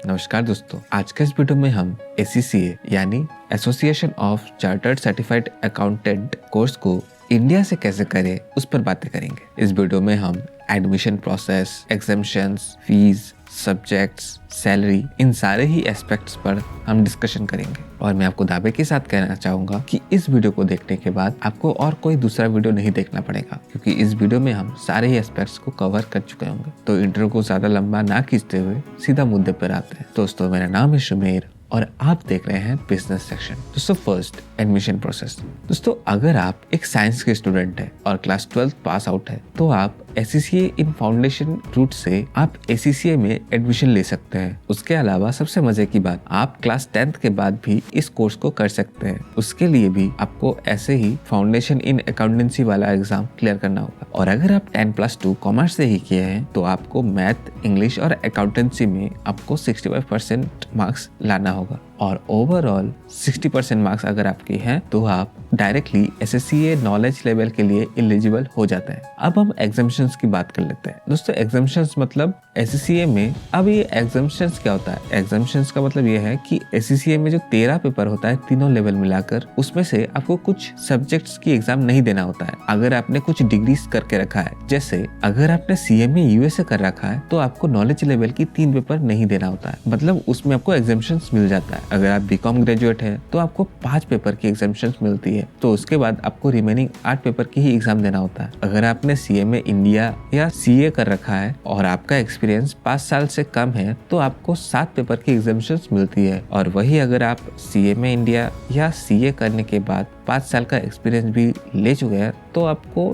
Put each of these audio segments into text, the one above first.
नमस्कार दोस्तों, आज के इस वीडियो में हम ACCA यानी association of chartered certified accountant course को इंडिया से कैसे करें उस पर बातें करेंगे। इस वीडियो में हम admission process, examinations, fees, subjects, salary, इन सारे ही एस्पेक्ट्स पर हम डिस्कशन करेंगे। और मैं आपको दावे के साथ कहना चाहूंगा कि इस वीडियो को देखने के बाद आपको और कोई दूसरा वीडियो नहीं देखना पड़ेगा, क्योंकि इस वीडियो में हम सारे ही एस्पेक्ट्स को कवर कर चुके होंगे। तो इंट्रो को ज्यादा लंबा ना खींचते हुए सीधा मुद्दे पर आते हैं। दोस्तों, मेरा नाम है शुमेर और आप देख रहे हैं बिजनेस सेक्शन। दोस्तों, फर्स्ट एडमिशन प्रोसेस। दोस्तों, अगर आप एक साइंस के स्टूडेंट है और क्लास 12 पास आउट है तो आप ACCA इन फाउंडेशन रूट से आप ACCA में एडमिशन ले सकते हैं। उसके अलावा सबसे मजे की बात, आप क्लास 10th के बाद भी इस कोर्स को कर सकते हैं। उसके लिए भी आपको ऐसे ही फाउंडेशन इन अकाउंटेंसी वाला एग्जाम क्लियर करना होगा। और अगर आप 10+2 कॉमर्स से ही किए हैं तो आपको मैथ, इंग्लिश और अकाउंटेंसी में आपको 65% मार्क्स लाना होगा। और ओवरऑल 60% मार्क्स अगर आपके हैं तो आप डायरेक्टली SSCA नॉलेज लेवल के लिए एलिजिबल हो जाते हैं। अब हम एग्जामिशंस की बात कर लेते हैं। दोस्तों, एग्जामिशंस मतलब SSCA में, अब ये एग्जामिशंस क्या होता है? एग्जामिशंस का मतलब ये है कि SSCA में जो 13 पेपर होता है तीनों लेवल मिलाकर, उसमें से आपको कुछ सब्जेक्ट्स की एग्जाम नहीं देना होता है अगर आपने कुछ डिग्रीज करके रखा है। जैसे अगर आपने CMA USA कर रखा है तो आपको नॉलेज लेवल की 3 पेपर नहीं देना होता है, मतलब उसमें आपको एग्जामिशंस मिल जाता है। अगर आप BCom ग्रेजुएट है तो आपको 5 पेपर की एग्जामिशंस मिलती है, तो उसके बाद आपको रिमेनिंग 8 पेपर की ही एग्जाम देना होता है। अगर आपने CMA इंडिया या CA कर रखा है और आपका एक्सपीरियंस 5 साल से कम है तो आपको 7 पेपर की एग्जामिशंस मिलती है। और वही अगर आप CMA इंडिया या CA करने के बाद 5 साल का एक्सपीरियंस भी ले चुके हैं तो आपको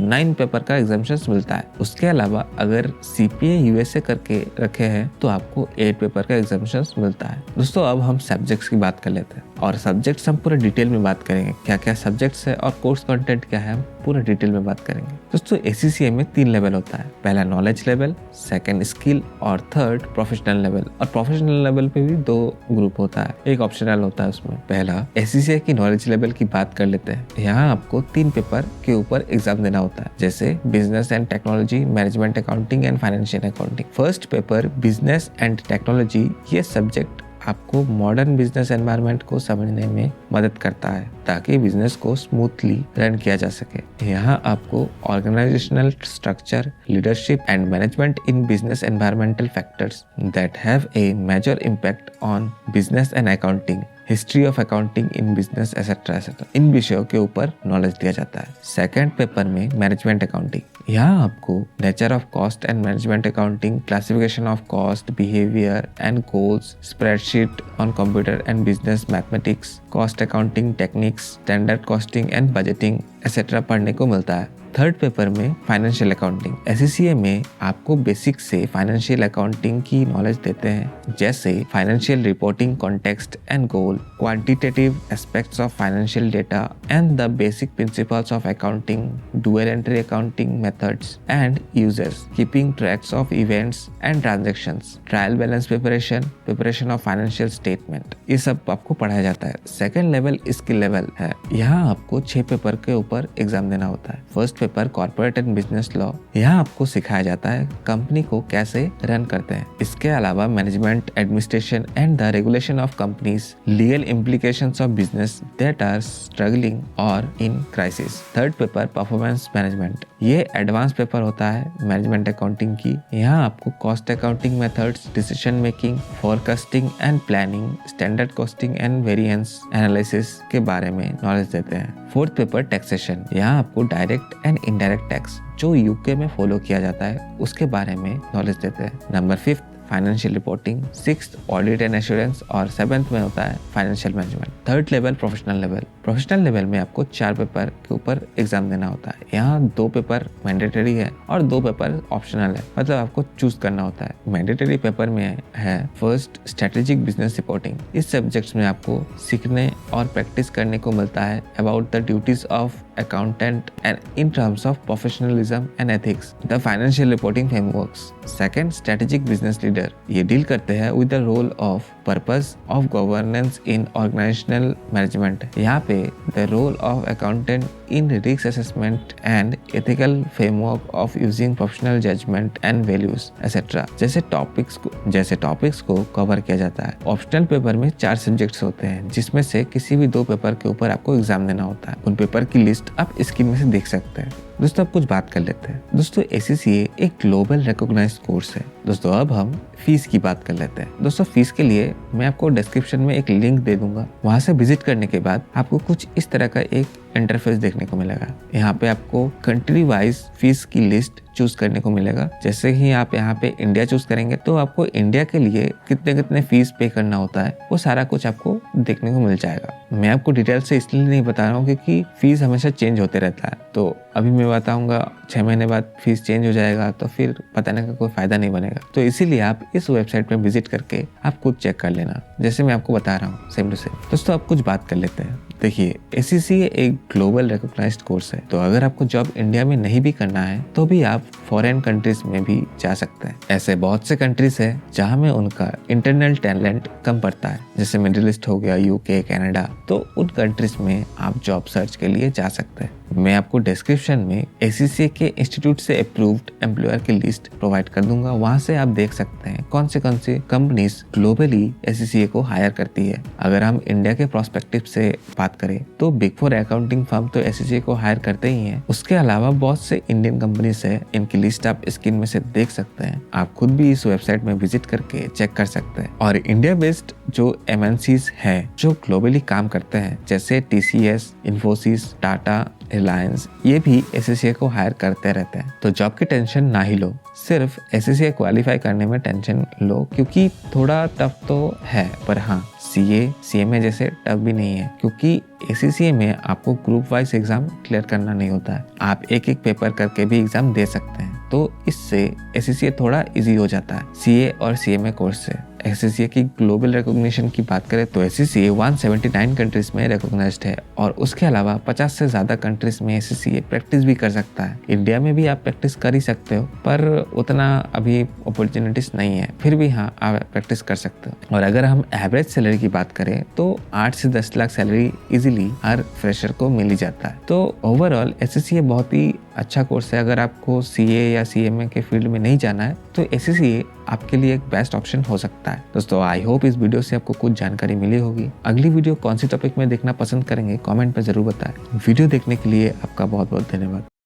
9 पेपर का एग्जामिशंस मिलता है। उसके अलावा अगर CPA USA करके रखे हैं तो आपको 8 पेपर का एग्जामिशंस मिलता है। दोस्तों, अब हम सब्जेक्ट्स की बात कर लेते हैं और सब्जेक्ट्स हम पूरे डिटेल में बात करेंगे। क्या क्या सब्जेक्ट्स है और कोर्स कंटेंट क्या है, हम पूरे डिटेल में बात करेंगे। दोस्तों, ACCA में 3 लेवल होता है। पहला नॉलेज लेवल, सेकंड स्किल और थर्ड प्रोफेशनल लेवल। और प्रोफेशनल लेवल पे भी 2 ग्रुप होता है, एक ऑप्शनल होता है उसमें। पहला ACCA की नॉलेज लेवल की बात कर लेते हैं। यहाँ आपको 3 पेपर के ऊपर एग्जाम देना होता है, जैसे business and technology, management accounting and financial accounting. First paper business and technology, ये सब्जेक्ट आपको मॉडर्न बिजनेस एनवायरनमेंट को समझने में मदद करता है ताकि बिजनेस को स्मूथली रन किया जा सके। यहाँ आपको organisational structure, leadership and management in business environmental factors that have a major impact on business and accounting, history of accounting in business etcetera etcetera, इन विषयों के ऊपर नॉलेज दिया जाता है। सेकंड पेपर में मैनेजमेंट अकाउंटिंग, यहाँ आपको nature of cost and management accounting, classification of cost, behaviour and goals, spreadsheet on computer and business mathematics, cost accounting techniques, standard costing and budgeting etcetera पढ़ने को मिलता है। थर्ड पेपर में financial accounting, SCCA में आपको basic से financial accounting की knowledge देते हैं, जैसे financial reporting context and goal, quantitative aspects of financial data and the basic principles of accounting, dual entry accounting methods and users, keeping tracks of events and transactions, trial balance preparation of financial statement, ये सब आपको पढ़ाया जाता है। Second level skill level है। यहाँ आपको 6 paper के ऊपर एग्जाम देना होता है। First paper corporate and business law, यहाँ आपको सिखाया जाता है कंपनी को कैसे रन करते हैं। इसके अलावा management, administration and the regulation of companies, legal implications of business that are struggling और in crisis. Third paper performance management, ये एडवांस पेपर होता है मैनेजमेंट अकाउंटिंग की। यहाँ आपको cost accounting methods, decision making, forecasting and planning, standard costing and variance analysis के बारे में नॉलेज देते हैं। फोर्थ पेपर टैक्सेशन, यहाँ आपको डायरेक्ट एंड इनडायरेक्ट टैक्स जो UK में फॉलो किया जाता है उसके बारे में नॉलेज देते हैं। Number 5 financial reporting, 6th audit and assurance और 7th में होता है financial management. Third level professional level. Professional level में आपको 4 पेपर के ऊपर एग्जाम देना होता है। यहाँ 2 पेपर मैंडेटरी है और 2 पेपर ऑप्शनल है, मतलब आपको चूज करना होता है। मैंडेटरी पेपर में है फर्स्ट स्ट्रेटेजिक बिजनेस रिपोर्टिंग। इस सब्जेक्ट्स में आपको सीखने और प्रैक्टिस करने को मिलता है about the duties of accountant and in terms of professionalism and ethics, the financial reporting frameworks. Second, strategic business leader, ये डील करते हैं with the role of purpose of governance in organizational management. यहाँ पे the role of accountant in risk assessment and ethical framework of using professional judgement and values etcetera जैसे topics को cover किया जाता है। ऑप्शनल पेपर में 4 subjects होते हैं जिसमें से किसी भी 2 पेपर के ऊपर आपको एग्जाम देना होता है। उन पेपर की लिस्ट आप स्क्रीन में से देख सकते हैं। दोस्तों अब कुछ बात कर लेते हैं। दोस्तों ACCA एक ग्लोबल रिकॉग्नाइज्ड कोर्स है। दोस्तों अब हम फीस की बात कर लेते हैं। दोस्तों फीस के लिए मैं आपको डिस्क्रिप्शन में एक लिंक दे दूंगा, वहां से विजिट करने के बाद आपको कुछ इस तरह का एक इंटरफेस देखने को मिलेगा। यहाँ पे आपको कंट्री वाइज फीस की लिस्ट चूज करने को मिलेगा। जैसे ही आप यहाँ पे इंडिया चूज करेंगे तो आपको इंडिया के लिए कितने कितने फीस पे करना होता है वो सारा कुछ आपको देखने को मिल जाएगा। मैं आपको डिटेल से इसलिए नहीं बता रहा हूँ क्योंकि फीस हमेशा चेंज होते रहता है, तो अभी मैं बताऊंगा 6 महीने बाद फीस चेंज हो जाएगा तो फिर बताने का कोई फायदा नहीं बनेगा। तो इसीलिए आप इस वेबसाइट पे विजिट करके आप खुद चेक कर लेना, जैसे मैं आपको बता रहा हूँ सेम टू सेम। दोस्तों अब कुछ बात कर लेते हैं। देखिए ACCA एक ग्लोबल रिकॉग्नाइज्ड कोर्स है, तो अगर आपको जॉब इंडिया में नहीं भी करना है तो भी आप फॉरेन कंट्रीज में भी जा सकते हैं। ऐसे बहुत से कंट्रीज है जहाँ में उनका इंटरनल टैलेंट कम पड़ता है, जैसे मिडिल ईस्ट हो गया, UK, कनाडा, तो उन कंट्रीज में आप जॉब सर्च के लिए जा सकते हैं। मैं आपको डिस्क्रिप्शन में ACCA के इंस्टीट्यूट से अप्रूव्ड एम्प्लॉयर की लिस्ट प्रोवाइड कर दूंगा, वहां से आप देख सकते हैं कौन से कंपनीज ग्लोबली ACCA को हायर करती है। अगर हम इंडिया के प्रोस्पेक्टिव से बात करें तो बिग 4 अकाउंटिंग फर्म तो ACCA को हायर करते ही हैं। उसके अलावा बहुत से इंडियन कंपनीज है, इनकी लिस्ट आप स्क्रीन में से देख सकते हैं। आप खुद भी इस वेबसाइट में विजिट करके चेक कर सकते हैं। और इंडिया बेस्ड जो MNCs है जो ग्लोबली काम करते हैं, जैसे TCS, इन्फोसिस, टाटा, रिलायंस, ये भी ACCA को हायर करते रहते हैं। तो जॉब की टेंशन ना ही लो, सिर्फ ACCA क्वालिफाई करने में टेंशन लो, क्योंकि थोड़ा टफ तो है, पर हाँ CA, CMA जैसे टफ भी नहीं है, क्योंकि ACCA में आपको ग्रुप वाइज एग्जाम क्लियर करना नहीं होता है। आप एक एक पेपर करके भी एग्जाम दे सकते हैं, तो इससे ACCA थोड़ा इजी हो जाता है CA और CMA कोर्स से। ACCA की ग्लोबल रिकॉग्निशन की बात करें तो ACCA 179 कंट्रीज में रिकॉग्नाइज्ड है और उसके अलावा 50 से ज्यादा कंट्रीज में ACCA प्रैक्टिस भी कर सकता है। इंडिया में भी आप प्रैक्टिस कर ही सकते हो, पर उतना अभी अपॉर्चुनिटीज नहीं है, फिर भी हाँ आप प्रैक्टिस कर सकते हो। और अगर हम एवरेज सैलरी की बात करें तो 8 से 10 लाख सैलरी इजीली हर फ्रेशर को मिल ही जाता है। तो ओवरऑल ACCA बहुत ही अच्छा कोर्स है। अगर आपको CA या CMA के फील्ड में नहीं जाना है तो ACCA आपके लिए एक बेस्ट ऑप्शन हो सकता है। दोस्तों आई होप इस वीडियो से आपको कुछ जानकारी मिली होगी। अगली वीडियो कौन सी टॉपिक में देखना पसंद करेंगे कमेंट में जरूर बताएं। वीडियो देखने के लिए आपका बहुत बहुत धन्यवाद।